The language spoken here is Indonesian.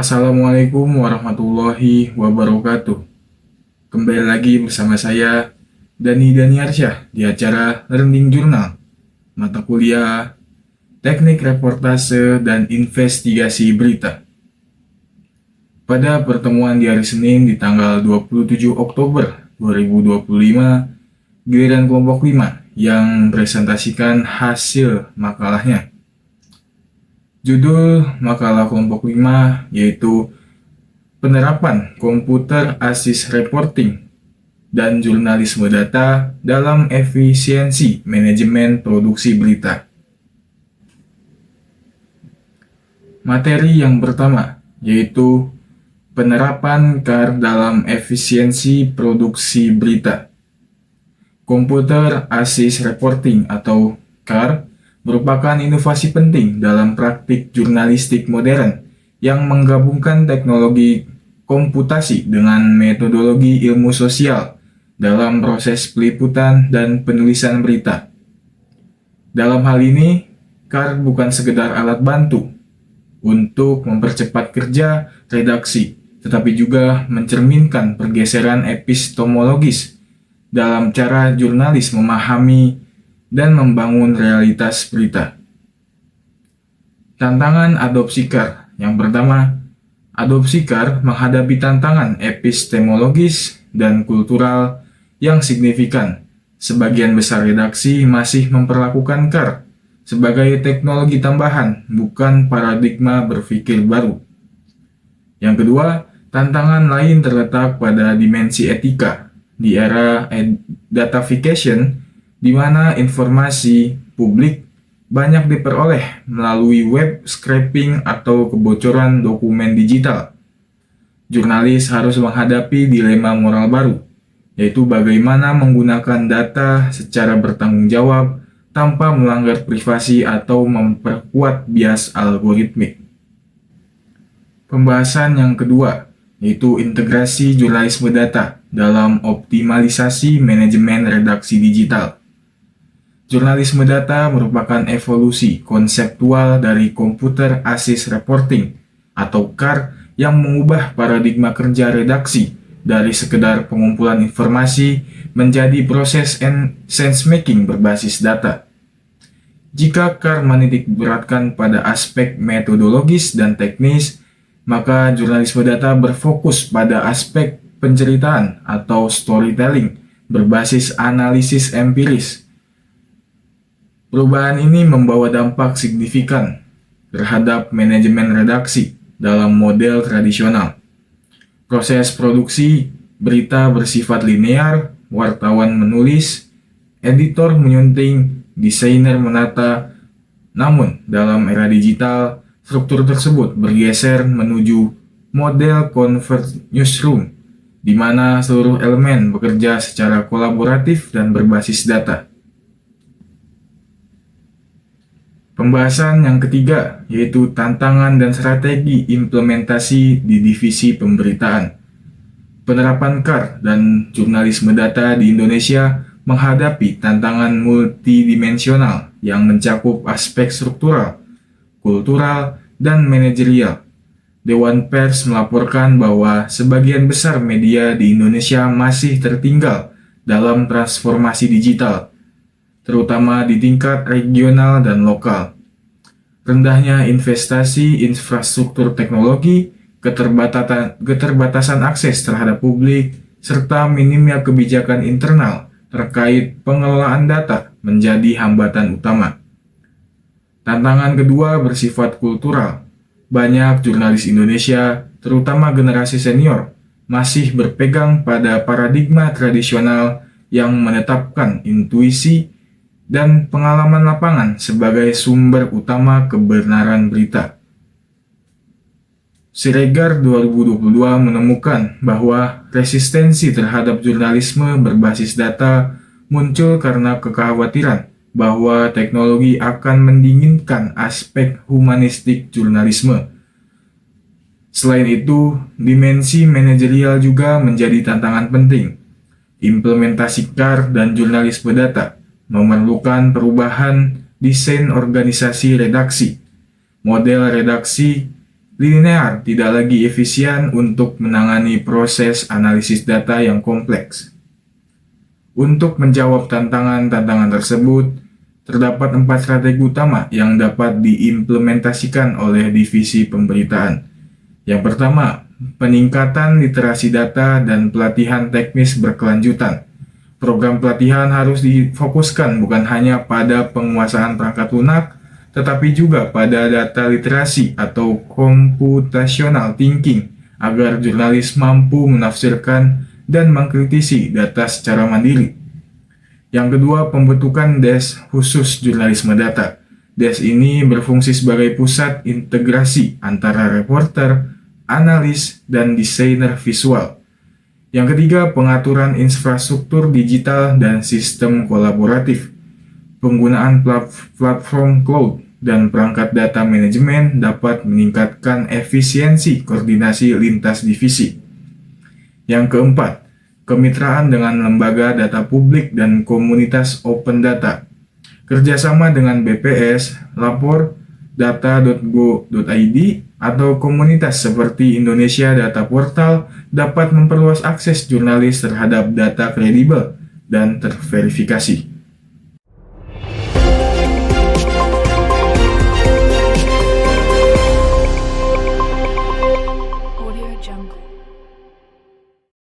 Assalamualaikum warahmatullahi wabarakatuh. Kembali lagi bersama saya, Dani Daniarsyah, di acara Learning Journal, mata kuliah Teknik Reportase dan Investigasi Berita. Pada pertemuan di hari Senin di tanggal 27 Oktober 2025, giliran kelompok 5 yang presentasikan hasil makalahnya. Judul makalah kelompok 5 yaitu Penerapan Komputer Assist Reporting dan Jurnalisme Data dalam Efisiensi Manajemen Produksi Berita. Materi yang pertama yaitu penerapan CAR dalam efisiensi produksi berita. Computer Assist Reporting atau CAR merupakan inovasi penting dalam praktik jurnalistik modern yang menggabungkan teknologi komputasi dengan metodologi ilmu sosial dalam proses peliputan dan penulisan berita. Dalam hal ini, CAR bukan sekedar alat bantu untuk mempercepat kerja redaksi, tetapi juga mencerminkan pergeseran epistemologis dalam cara jurnalis memahami dan membangun realitas berita. Tantangan adopsi CAR. Yang pertama, adopsi CAR menghadapi tantangan epistemologis dan kultural yang signifikan. Sebagian besar redaksi masih memperlakukan CAR sebagai teknologi tambahan, bukan paradigma berpikir baru. Yang kedua, tantangan lain terletak pada dimensi etika. Di era datafication, di mana informasi publik banyak diperoleh melalui web scraping atau kebocoran dokumen digital. Jurnalis harus menghadapi dilema moral baru, yaitu bagaimana menggunakan data secara bertanggung jawab tanpa melanggar privasi atau memperkuat bias algoritmik. Pembahasan yang kedua, yaitu integrasi jurnalisme data dalam optimalisasi manajemen redaksi digital. Jurnalisme data merupakan evolusi konseptual dari Computer Assist Reporting atau CAR yang mengubah paradigma kerja redaksi dari sekedar pengumpulan informasi menjadi proses sense-making berbasis data. Jika CAR menitik beratkan pada aspek metodologis dan teknis, maka jurnalisme data berfokus pada aspek penceritaan atau storytelling berbasis analisis empiris. Perubahan ini membawa dampak signifikan terhadap manajemen redaksi dalam model tradisional. Proses produksi berita bersifat linear, wartawan menulis, editor menyunting, desainer menata. Namun, dalam era digital, struktur tersebut bergeser menuju model converged newsroom, di mana seluruh elemen bekerja secara kolaboratif dan berbasis data. Pembahasan yang ketiga yaitu tantangan dan strategi implementasi di divisi pemberitaan. Penerapan CAR dan jurnalisme data di Indonesia menghadapi tantangan multidimensional yang mencakup aspek struktural, kultural, dan manajerial. Dewan Pers melaporkan bahwa sebagian besar media di Indonesia masih tertinggal dalam transformasi digital, terutama di tingkat regional dan lokal. Rendahnya investasi infrastruktur teknologi, keterbatasan akses terhadap publik, serta minimnya kebijakan internal terkait pengelolaan data menjadi hambatan utama. Tantangan kedua bersifat kultural. Banyak jurnalis Indonesia, terutama generasi senior, masih berpegang pada paradigma tradisional yang menetapkan intuisi dan pengalaman lapangan sebagai sumber utama kebenaran berita. Siregar 2022 menemukan bahwa resistensi terhadap jurnalisme berbasis data muncul karena kekhawatiran bahwa teknologi akan mendinginkan aspek humanistik jurnalisme. Selain itu, dimensi manajerial juga menjadi tantangan penting. Implementasi CAR dan jurnalisme data memerlukan perubahan desain organisasi redaksi, model redaksi, linear tidak lagi efisien untuk menangani proses analisis data yang kompleks. Untuk menjawab tantangan-tantangan tersebut, terdapat 4 strategi utama yang dapat diimplementasikan oleh divisi pemberitaan. Yang pertama, peningkatan literasi data dan pelatihan teknis berkelanjutan. Program pelatihan harus difokuskan bukan hanya pada penguasaan perangkat lunak, tetapi juga pada data literasi atau computational thinking agar jurnalis mampu menafsirkan dan mengkritisi data secara mandiri. Yang kedua, pembentukan desk khusus jurnalisme data. Desk ini berfungsi sebagai pusat integrasi antara reporter, analis, dan desainer visual. Yang ketiga, pengaturan infrastruktur digital dan sistem kolaboratif. Penggunaan platform cloud dan perangkat data manajemen dapat meningkatkan efisiensi koordinasi lintas divisi. Yang keempat, kemitraan dengan lembaga data publik dan komunitas open data. Kerjasama dengan BPS, lapor, data.go.id, atau komunitas seperti Indonesia Data Portal dapat memperluas akses jurnalis terhadap data kredibel dan terverifikasi.